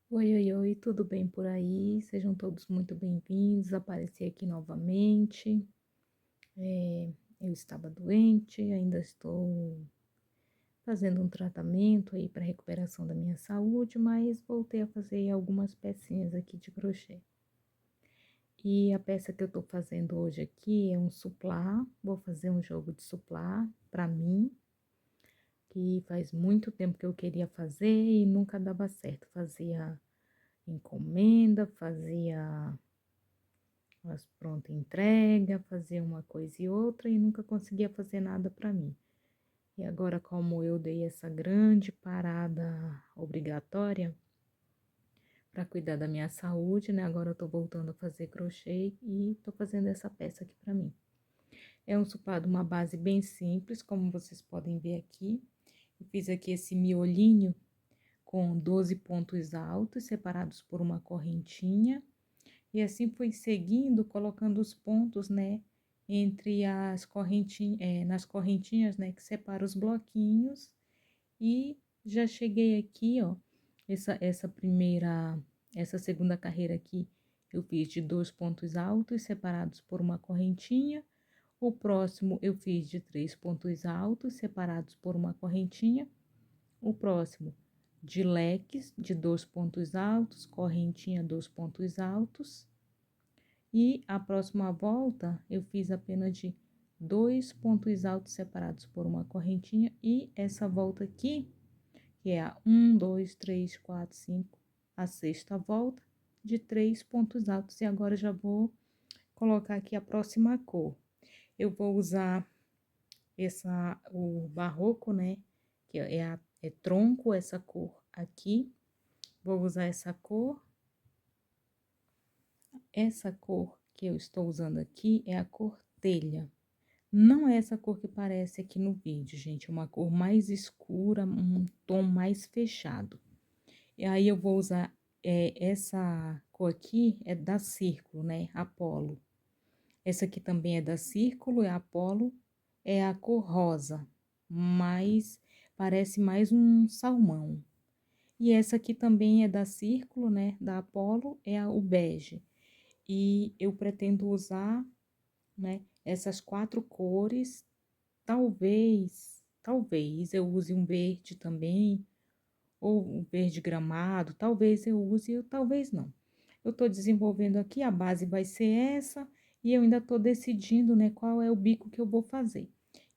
Oi, oi, oi, tudo bem por aí? Sejam todos muito bem-vindos. Apareci aqui novamente. Eu estava doente, ainda estou fazendo um tratamento aí para recuperação da minha saúde, mas voltei a fazer algumas pecinhas aqui de crochê. E a peça que eu estou fazendo hoje aqui é um suplá. Vou fazer um jogo de suplá para mim, que faz muito tempo que eu queria fazer e nunca dava certo. Fazia encomenda, fazia as pronta entrega, fazia uma coisa e outra e nunca conseguia fazer nada para mim. E agora, como eu dei essa grande parada obrigatória para cuidar da minha saúde, né? Agora eu tô voltando a fazer crochê e tô fazendo essa peça aqui para mim. É um supado, uma base bem simples, como vocês podem ver aqui. Eu fiz aqui esse miolinho com 12 pontos altos, separados por uma correntinha. E assim fui seguindo, colocando os pontos, né, entre as correntinhas, nas correntinhas, né, que separa os bloquinhos. E já cheguei aqui, ó, essa segunda carreira aqui, eu fiz de 2 pontos altos, separados por uma correntinha. O próximo eu fiz de 3 pontos altos, separados por uma correntinha. O próximo de leques, de 2 pontos altos, correntinha, 2 pontos altos. E a próxima volta eu fiz apenas de 2 pontos altos separados por uma correntinha. E essa volta aqui, que é a 1, 2, 3, 4, 5, a sexta volta de 3 pontos altos. E agora já vou colocar aqui a próxima cor. Eu vou usar o barroco, né? Que é tronco, essa cor aqui. Vou usar essa cor. Essa cor que eu estou usando aqui é a cor telha. Não é essa cor que parece aqui no vídeo, gente. É uma cor mais escura, um tom mais fechado. E aí, eu vou usar essa cor aqui, é da Círculo, né? Apolo. Essa aqui também é da Círculo, é Apolo. É a cor rosa, mas parece mais um salmão. E essa aqui também é da Círculo, né? Da Apolo, o bege. E eu pretendo usar, né, essas 4 cores. Talvez eu use um verde também, ou um verde gramado, talvez eu use, ou talvez não. Eu tô desenvolvendo aqui, a base vai ser essa, e eu ainda tô decidindo, né, qual é o bico que eu vou fazer.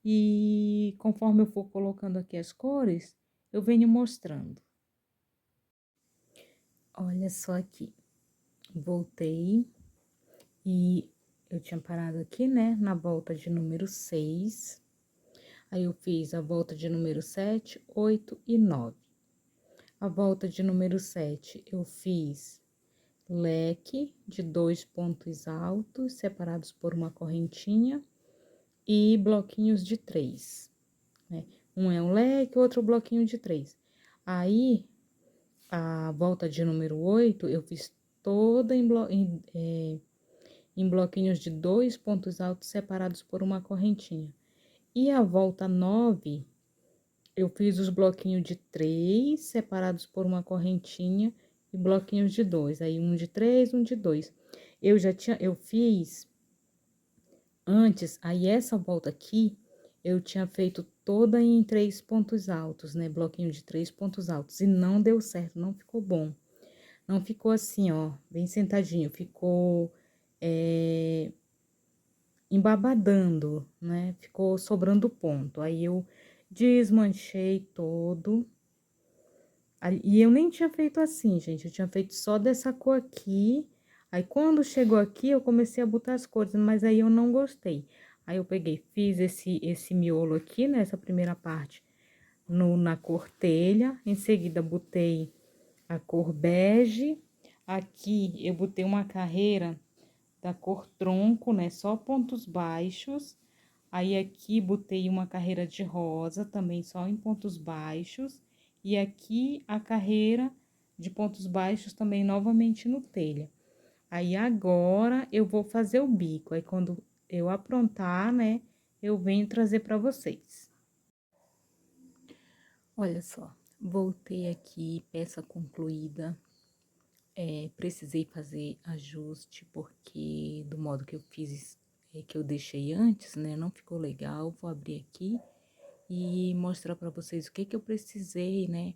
E conforme eu for colocando aqui as cores, eu venho mostrando. Olha só aqui, voltei, e eu tinha parado aqui, né, na volta de número 6. Aí, eu fiz a volta de número 7, 8 e 9. A volta de número 7, eu fiz leque de 2 pontos altos, separados por uma correntinha, e bloquinhos de 3, né? Um é um leque, outro bloquinho de 3. Aí, a volta de número 8, eu fiz toda em bloquinhos de 2 pontos altos, separados por uma correntinha. E a volta 9, eu fiz os bloquinhos de 3, separados por uma correntinha, e bloquinhos de 2. Aí, um de 3, um de 2. Eu fiz antes, aí essa volta aqui, eu tinha feito toda em 3 pontos altos, né? Bloquinho de 3 pontos altos. E não deu certo, não ficou bom. Não ficou assim, ó, bem sentadinho. Ficou embabadando, né? Ficou sobrando ponto. Aí, eu desmanchei todo. E eu nem tinha feito assim, gente. Eu tinha feito só dessa cor aqui. Aí, quando chegou aqui, eu comecei a botar as cores, mas aí eu não gostei. Aí, eu peguei, fiz esse miolo aqui, nessa primeira parte, na cor telha. Em seguida, botei a cor bege. Aqui, eu botei uma carreira da cor tronco, né? Só pontos baixos. Aí, aqui, botei uma carreira de rosa, também só em pontos baixos. E aqui, a carreira de pontos baixos também novamente no telha. Aí, agora, eu vou fazer o bico. Aí, quando eu aprontar, né, eu venho trazer para vocês. Olha só, voltei aqui, peça concluída. precisei fazer ajuste porque do modo que eu fiz, que eu deixei antes, né, não ficou legal. Vou abrir aqui e mostrar para vocês o que que eu precisei, né,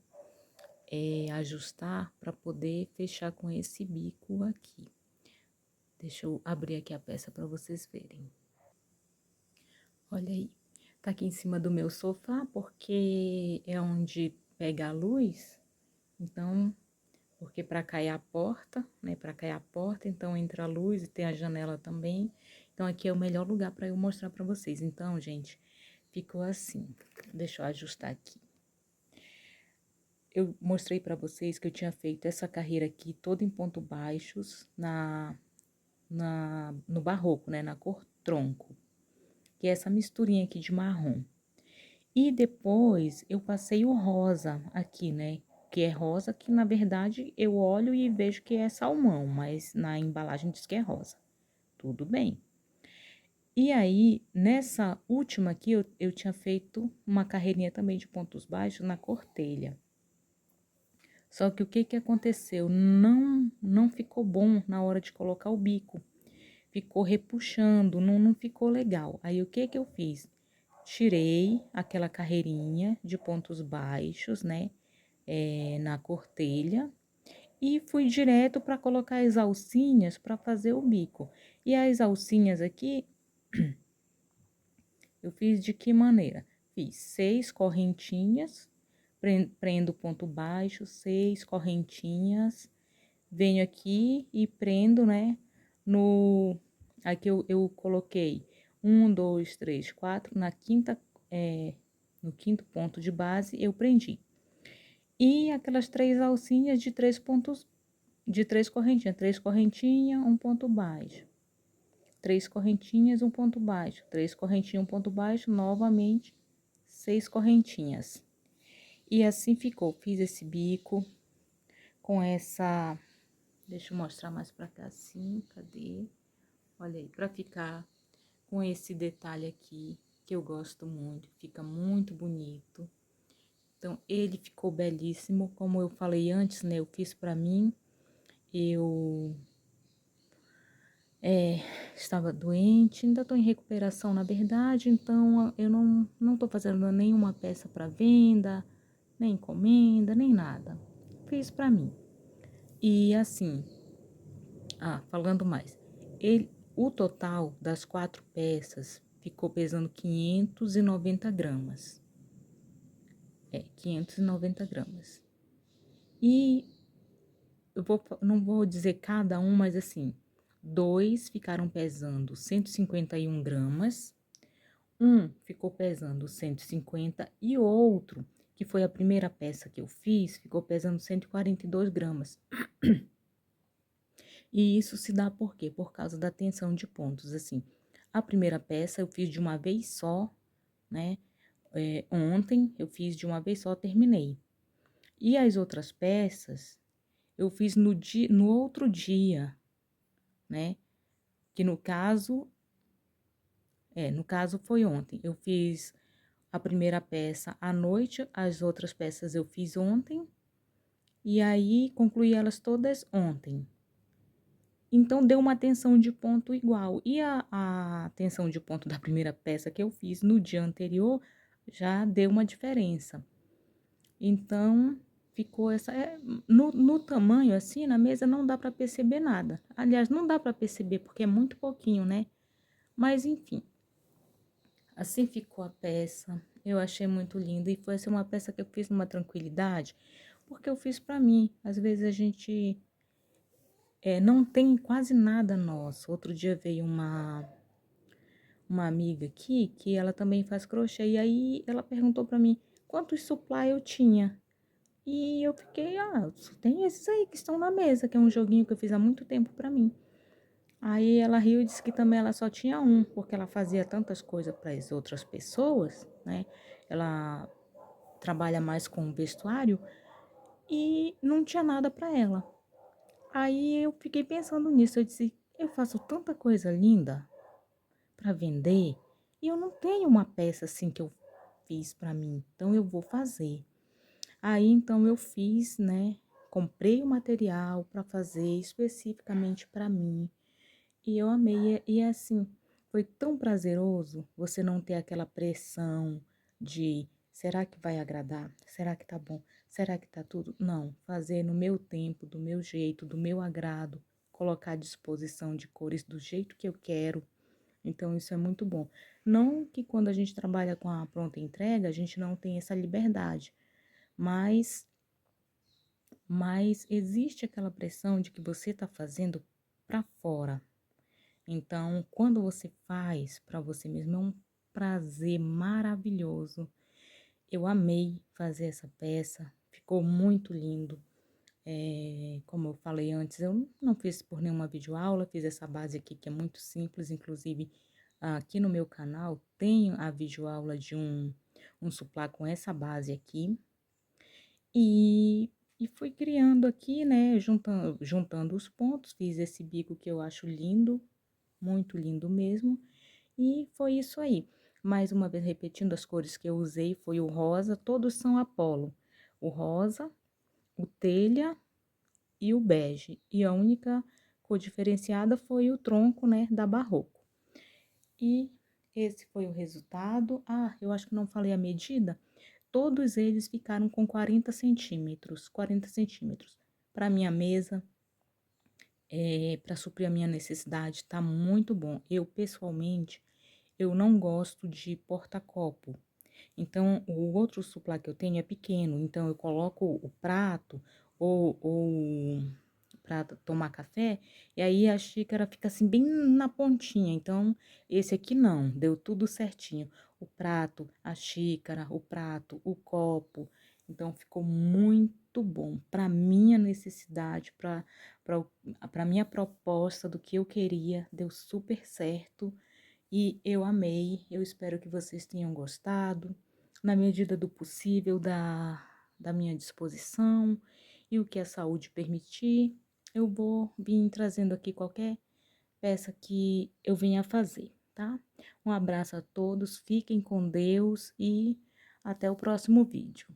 ajustar para poder fechar com esse bico aqui. Deixa eu abrir aqui a peça para vocês verem. Olha aí, tá aqui em cima do meu sofá porque é onde pega a luz, então, porque para cá é a porta, né, para cá é a porta, então entra a luz e tem a janela também. Então aqui é o melhor lugar para eu mostrar para vocês. Então, gente, ficou assim. Deixa eu ajustar aqui. Eu mostrei para vocês que eu tinha feito essa carreira aqui toda em pontos baixos no barroco, né, na cor tronco, que é essa misturinha aqui de marrom. E depois eu passei o rosa aqui, né, que é rosa, que na verdade eu olho e vejo que é salmão, mas na embalagem diz que é rosa. Tudo bem. E aí, nessa última aqui, eu tinha feito uma carreirinha também de pontos baixos na cor telha. Só que o que que aconteceu? Não ficou bom na hora de colocar o bico. Ficou repuxando, não ficou legal. Aí o que que eu fiz? Tirei aquela carreirinha de pontos baixos, né? Na cortelha. E fui direto para colocar as alcinhas para fazer o bico. E as alcinhas aqui, eu fiz de que maneira? Fiz 6 correntinhas, prendo o ponto baixo, 6 correntinhas, venho aqui e prendo, né, aqui eu coloquei 1, 2, 3, 4, no quinto ponto de base eu prendi. E aquelas 3 alcinhas de 3 pontos, de 3 correntinhas, um ponto baixo. 3 correntinhas, um ponto baixo, 3 correntinhas, um ponto baixo, novamente 6 correntinhas. E assim ficou. Fiz esse bico com essa, deixa eu mostrar mais pra cá assim, cadê? Olha aí, pra ficar com esse detalhe aqui, que eu gosto muito, fica muito bonito. Então, ele ficou belíssimo, como eu falei antes, né, eu fiz pra mim, eu estava doente, ainda estou em recuperação, na verdade, então eu não estou fazendo nenhuma peça para venda, nem encomenda, nem nada. Fiz para mim. E assim, falando mais, o total das 4 peças ficou pesando 590 gramas. 590 gramas. E não vou dizer cada um, mas assim, 2 ficaram pesando 151 gramas, um ficou pesando 150 e o outro, que foi a primeira peça que eu fiz, ficou pesando 142 gramas. E isso se dá por quê? Por causa da tensão de pontos, assim. A primeira peça eu fiz de uma vez só, né? Ontem eu fiz de uma vez só, terminei. E as outras peças eu fiz no outro dia, né? Que no caso foi ontem. Eu fiz a primeira peça à noite, as outras peças eu fiz ontem, e aí concluí elas todas ontem. Então, deu uma tensão de ponto igual. E a tensão de ponto da primeira peça que eu fiz no dia anterior, já deu uma diferença. Então, ficou essa... no tamanho, assim, na mesa, não dá para perceber nada. Aliás, não dá para perceber, porque é muito pouquinho, né? Mas, enfim. Assim ficou a peça, eu achei muito linda e foi assim, uma peça que eu fiz numa tranquilidade, porque eu fiz pra mim. Às vezes a gente não tem quase nada nosso. Outro dia veio uma amiga aqui, que ela também faz crochê, e aí ela perguntou pra mim quantos supply eu tinha. E eu fiquei, só tem esses aí que estão na mesa, que é um joguinho que eu fiz há muito tempo pra mim. Aí ela riu e disse que também ela só tinha um, porque ela fazia tantas coisas para as outras pessoas, né? Ela trabalha mais com vestuário e não tinha nada para ela. Aí eu fiquei pensando nisso, eu disse, eu faço tanta coisa linda para vender e eu não tenho uma peça assim que eu fiz para mim, então eu vou fazer. Aí então eu fiz, né, comprei o material para fazer especificamente para mim. E eu amei. E assim, foi tão prazeroso você não ter aquela pressão de será que vai agradar? Será que tá bom? Será que tá tudo? Não, fazer no meu tempo, do meu jeito, do meu agrado, colocar à disposição de cores do jeito que eu quero. Então, isso é muito bom. Não que quando a gente trabalha com a pronta entrega, a gente não tem essa liberdade, mas, mas existe aquela pressão de que você está fazendo para fora. Então, quando você faz para você mesmo, é um prazer maravilhoso. Eu amei fazer essa peça, ficou muito lindo. Como eu falei antes, eu não fiz por nenhuma videoaula, fiz essa base aqui que é muito simples, inclusive aqui no meu canal tenho a videoaula de um suplá com essa base aqui. E fui criando aqui, né, juntando os pontos, fiz esse bico que eu acho lindo, muito lindo mesmo. E foi isso aí. Mais uma vez repetindo, as cores que eu usei foi o rosa, todos são Apolo. O rosa, o telha e o bege. E a única cor diferenciada foi o tronco, né, da Barroco. E esse foi o resultado. Ah, eu acho que não falei a medida. Todos eles ficaram com 40 centímetros. 40 centímetros. Para minha mesa, para suprir a minha necessidade, tá muito bom. Eu, pessoalmente, eu não gosto de porta-copo. Então, o outro suplá que eu tenho é pequeno, então eu coloco o prato ou para tomar café, e aí a xícara fica assim bem na pontinha. Então, esse aqui não, deu tudo certinho. O prato, a xícara, o prato, o copo. Então, ficou muito bom para minha necessidade, para minha proposta do que eu queria, deu super certo. E eu amei, eu espero que vocês tenham gostado, na medida do possível, da minha disposição e o que a saúde permitir, eu vou vir trazendo aqui qualquer peça que eu venha fazer, tá? Um abraço a todos, fiquem com Deus e até o próximo vídeo.